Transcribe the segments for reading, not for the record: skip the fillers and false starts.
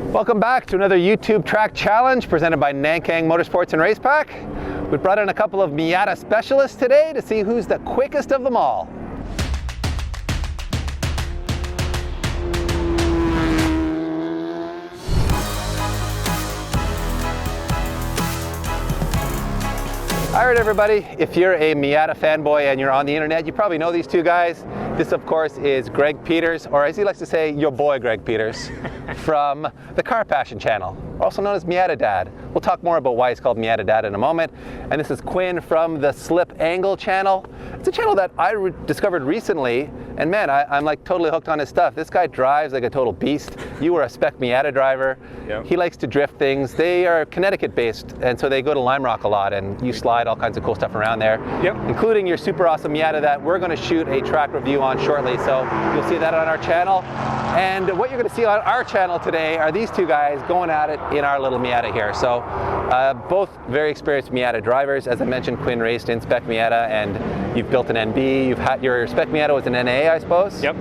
Welcome back to another YouTube track challenge presented by Nankang Motorsports and Race Pack. We brought in a couple of Miata specialists today to see who's the quickest of them all. All right, everybody, if you're a Miata fanboy and you're on the internet, you probably know these two guys. This, of course, is Greg Peters, or as he likes to say, your boy Greg Peters, from the Car Passion Channel, also known as Miata Dad. We'll talk more about why he's called Miata Dad in a moment. And this is Quinn from the Slip Angle channel. It's a channel that I discovered recently, and man, I'm like totally hooked on his stuff. This guy drives like a total beast. You were a spec Miata driver. Yep. He likes to drift things. They are Connecticut based, and so they go to Lime Rock a lot, and you slide all kinds of cool stuff around there, yep, including your super awesome Miata that we're going to shoot a track review on shortly, so you'll see that on our channel. And what you're going to see on our channel today are these two guys going at it in our little Miata here. So both very experienced Miata drivers. As I mentioned, Quinn raced in spec Miata, and you've built an NB. You've had your spec Miata was an NA, I suppose. Yep.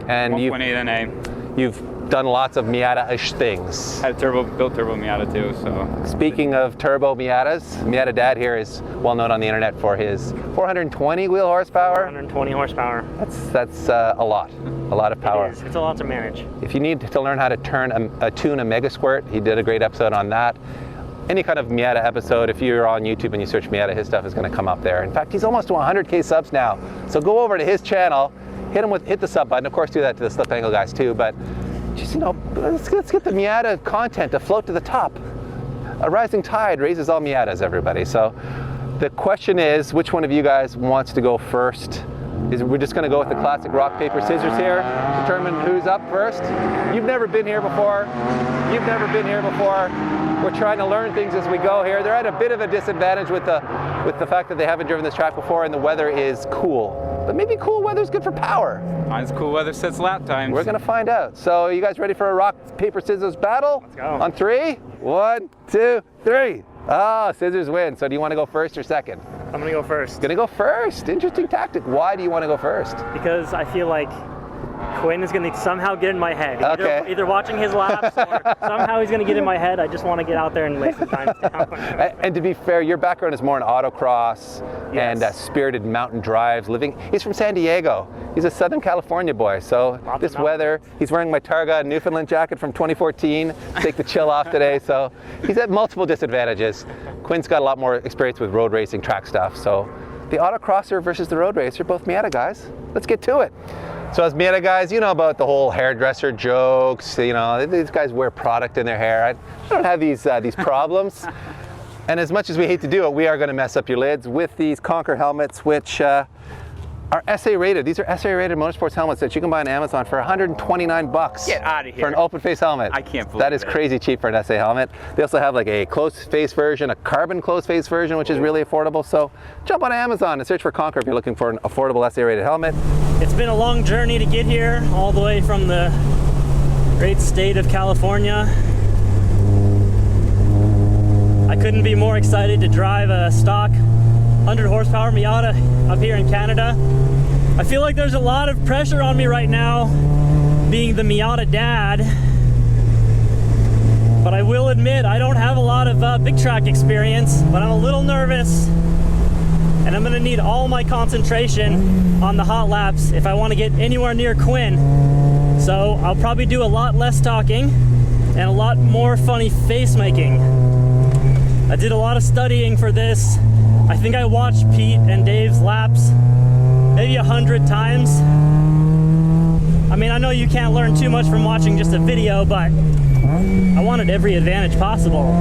And 1.8 NA. You've done lots of Miata-ish things. Had built turbo Miata too, so. Speaking of turbo Miatas, Miata Dad here is well known on the internet for his 420 wheel horsepower. 420 horsepower. That's a lot of power. It is. It's a lot to manage. If you need to learn how to tune a Mega Squirt, he did a great episode on that. Any kind of Miata episode, if you're on YouTube and you search Miata, his stuff is going to come up there. In fact, he's almost to 100K subs now. So go over to his channel, hit the sub button. Of course, do that to the Slip Angle guys too, but just, you know, let's get the Miata content to float to the top. A rising tide raises all Miatas, everybody. So the question is, which one of you guys wants to go first? We're just going to go with the classic rock, paper, scissors here, determine who's up first. You've never been here before. You've never been here before. We're trying to learn things as we go here. They're at a bit of a disadvantage with the fact that they haven't driven this track before and the weather is cool. But maybe cool weather's good for power. Mine's cool weather sets lap times. We're going to find out. So you guys ready for a rock, paper, scissors battle? Let's go. On 3? 1, 2, 3. Ah, scissors win. So do you want to go first or second? I'm going to go first. Going to go first. Interesting tactic. Why do you want to go first? Because I feel like Quinn is going to somehow get in my head. Either watching his laps or somehow he's going to get in my head. I just want to get out there and lay some time down. And to be fair, your background is more in autocross, yes, and spirited mountain drives. He's from San Diego. He's a Southern California boy. So this weather, he's wearing my Targa Newfoundland jacket from 2014. Take the chill off today. So he's at multiple disadvantages. Quinn's got a lot more experience with road racing, track stuff. So the autocrosser versus the road racer, both Miata guys. Let's get to it. So as Miata guys, you know about the whole hairdresser jokes. You know, these guys wear product in their hair. I don't have these problems. And as much as we hate to do it, we are going to mess up your lids with these Conquer helmets, which are SA rated. These are SA rated motorsports helmets that you can buy on Amazon for 129 bucks. Get out of here. For an open face helmet. I can't believe that is crazy cheap for an SA helmet. They also have like a closed face version, a carbon closed face version, which is really affordable. So jump on Amazon and search for Conquer if you're looking for an affordable SA rated helmet. It's been a long journey to get here, all the way from the great state of California. I couldn't be more excited to drive a stock 100 horsepower Miata up here in Canada. I feel like there's a lot of pressure on me right now, being the Miata dad. But I will admit, I don't have a lot of big track experience, but I'm a little nervous. And I'm gonna need all my concentration on the hot laps if I want to get anywhere near Quinn. So I'll probably do a lot less talking and a lot more funny face making. I did a lot of studying for this. I think I watched Pete and Dave's laps maybe 100 times. I mean, I know you can't learn too much from watching just a video, but I wanted every advantage possible.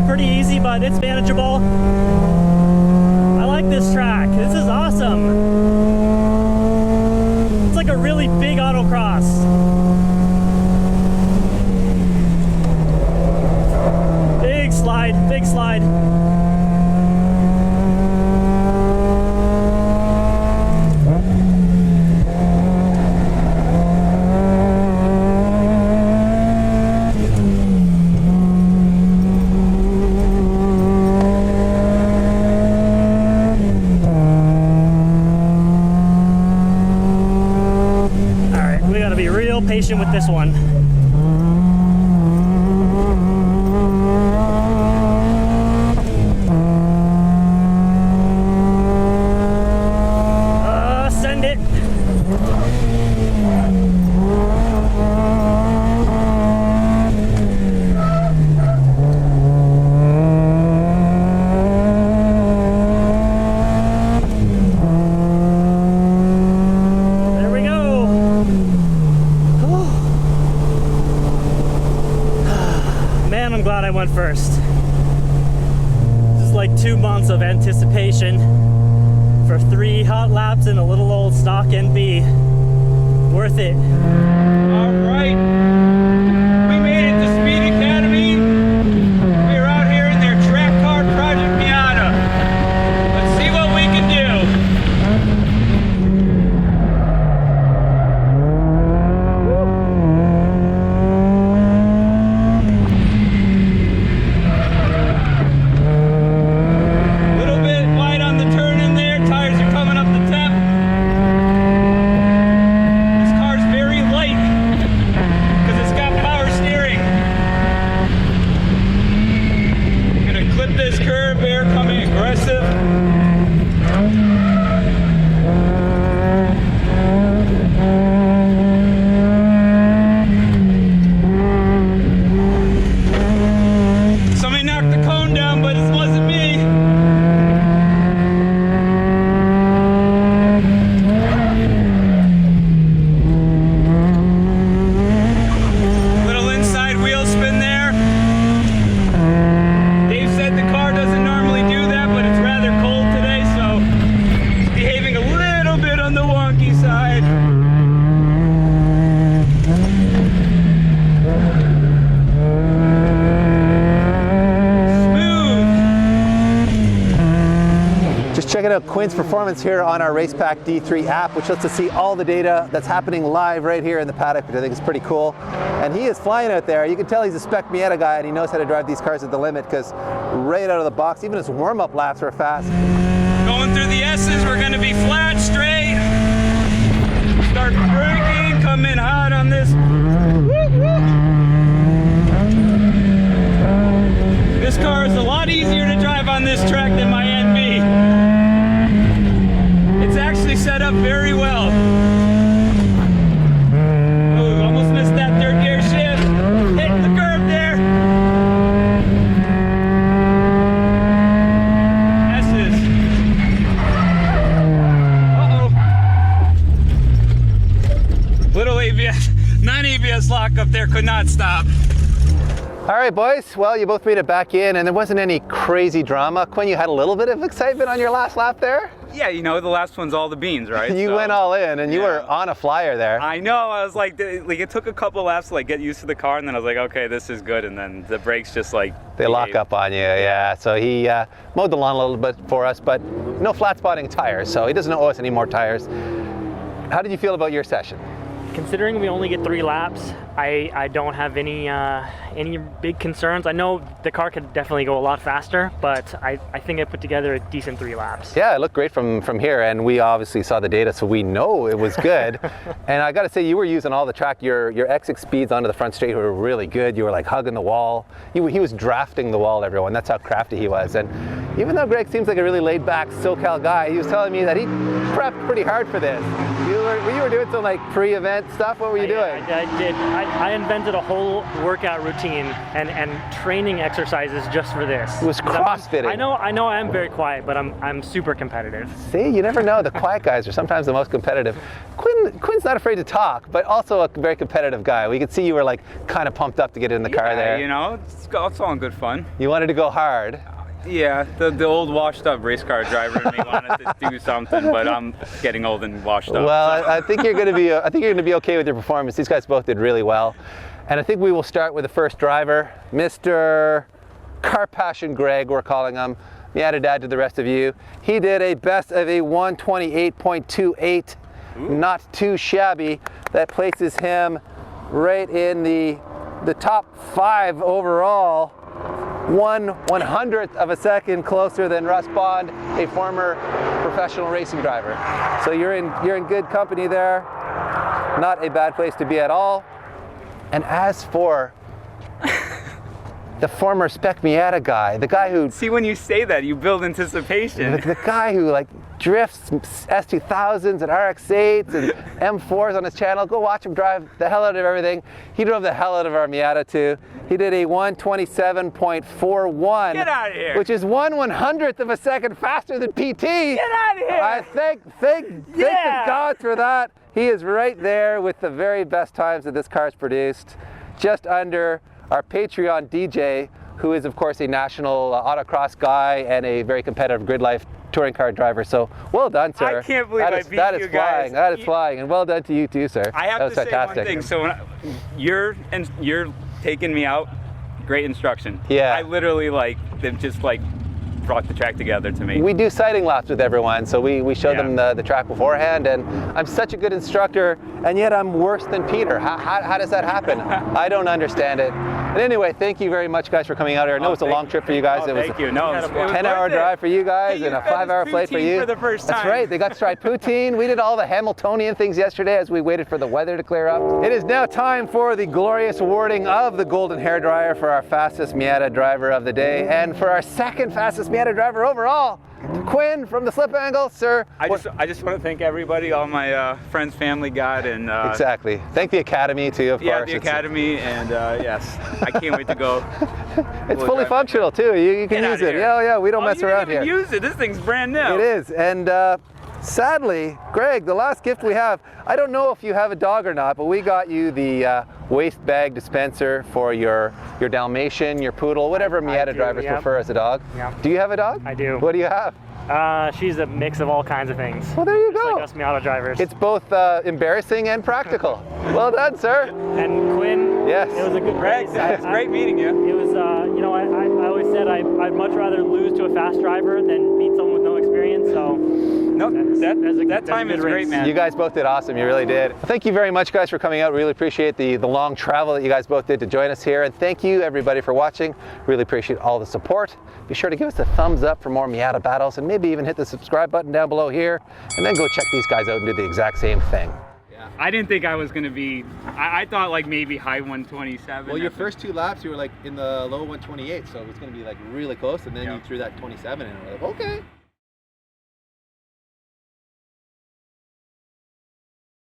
Pretty easy, but it's manageable. I like this track. This is awesome. It's like a really big autocross. Big slide, big slide. Patient with this one. Send it. I'm glad I went first. This is like 2 months of anticipation for 3 hot laps in a little old stock NB. Worth it. All right, we made it to Speed Academy. We're out here in their track car Budget Miata. Let's see what we can do. Checking out Quinn's performance here on our RacePack D3 app, which lets us see all the data that's happening live right here in the paddock, which I think is pretty cool. And he is flying out there. You can tell he's a spec Miata guy and he knows how to drive these cars at the limit, because right out of the box, even his warm-up laps were fast. Going through the S's, we're going to be flat, straight. Start braking, come in hot on this. This car is a lot easier to drive on this track than my NB. It's actually set up very well. Ooh, almost missed that third gear shift. Hit the curb there. S's. Uh-oh. Little ABS, non-ABS lock up there could not stop. All right, boys. Well, you both made it back in, and there wasn't any crazy drama. Quinn, you had a little bit of excitement on your last lap there? Yeah, you know, the last one's all the beans, right? You went all in, and you were on a flyer there. I know. I was like, it took a couple laps to like get used to the car, and then I was like, okay, this is good. And then the brakes just like they lock up on you. Yeah. So he mowed the lawn a little bit for us, but no flat spotting tires, so he doesn't owe us any more tires. How did you feel about your session? Considering we only get 3 laps, I don't have any big concerns. I know the car could definitely go a lot faster, but I think I put together a decent 3 laps. Yeah, it looked great from here, and we obviously saw the data, so we know it was good. And I got to say, you were using all the track. Your exit speeds onto the front straight were really good. You were like hugging the wall. He was drafting the wall, everyone. That's how crafty he was. And even though Greg seems like a really laid-back SoCal guy, he was telling me that he prepped pretty hard for this. You were doing some like pre-event stuff. What were you doing? I did. I invented a whole workout routine and training exercises just for this. It was CrossFitting. I know I am very quiet, but I'm super competitive. See, you never know. The quiet guys are sometimes the most competitive. Quinn's not afraid to talk, but also a very competitive guy. We could see you were like kind of pumped up to get in the car there. You know, it's all in good fun. You wanted to go hard. Yeah, the old washed up race car driver in me wanted to do something, but I'm getting old and washed up. Well, I think you're going to be okay with your performance. These guys both did really well, and I think we will start with the first driver, Mr. Car Passion Greg, we're calling him. Miata Dad to the rest of you. He did a best of a 128.28, not too shabby. That places him right in the top 5 overall. 1/100th of a second closer than Russ Bond, a former professional racing driver. So you're in good company there. Not a bad place to be at all. And as for the former Spec Miata guy, the guy who... See, when you say that, you build anticipation. The guy who like drifts S2000s and RX-8s and M4s on his channel. Go watch him drive the hell out of everything. He drove the hell out of our Miata too. He did a 127.41. Get out of here. Which is 1/100th of a second faster than PT. Get out of here. I thank the gods for that. He is right there with the very best times that this car's produced. Just under our Patreon DJ, who is of course a national autocross guy and a very competitive grid life touring car driver. So well done, sir. I can't believe I beat you guys. Flying. That is flying, and well done to you too, sir. I have that was to fantastic. say one thing. So when you're taking me out, great instruction. Yeah. I literally just brought the track together to me. We do sighting laps with everyone, so we show them the track beforehand, and I'm such a good instructor, and yet I'm worse than Peter. How does that happen? I don't understand it. And anyway, thank you very much, guys, for coming out here. I know it's a long trip for you guys. It was a 10-hour drive for you guys and a 5-hour flight for you. For the first time. That's right. They got to try poutine. We did all the Hamiltonian things yesterday as we waited for the weather to clear up. It is now time for the glorious awarding of the golden hairdryer for our fastest Miata driver of the day, and for our second fastest Miata driver overall, Quinn from the Slip Angle, sir. I just want to thank everybody, all my friends, family, God, and exactly. Thank the Academy too, of course. Yeah, the Academy, and yes, I can't wait to go. It's fully functional too. You can use it. Yeah, we don't mess around here. Use it. This thing's brand new. It is, and sadly, Greg, the last gift we have. I don't know if you have a dog or not, but we got you the waste bag dispenser for your Dalmatian, your poodle, whatever Miata drivers prefer as a dog. Yep. Do you have a dog? I do. What do you have? She's a mix of all kinds of things. Well, there you Just go. like us Miata drivers. It's both embarrassing and practical. Well done, sir. And Quinn, yes, it was a good race. It's great meeting you. It was, you know, I always said I'd much rather lose to a fast driver than beat someone with no experience. So no, that time is great, man. You guys both did awesome. You really did. Thank you very much, guys, for coming out. Really appreciate the long travel that you guys both did to join us here. And thank you, everybody, for watching. Really appreciate all the support. Be sure to give us a thumbs up for more Miata battles, and maybe even hit the subscribe button down below here. And then go check these guys out and do the exact same thing. I didn't think I was going to be, I thought like maybe high 127. Well, your first 2 laps, you were like in the low 128, so it was going to be like really close, and then you threw that 27 in, and we're like, okay.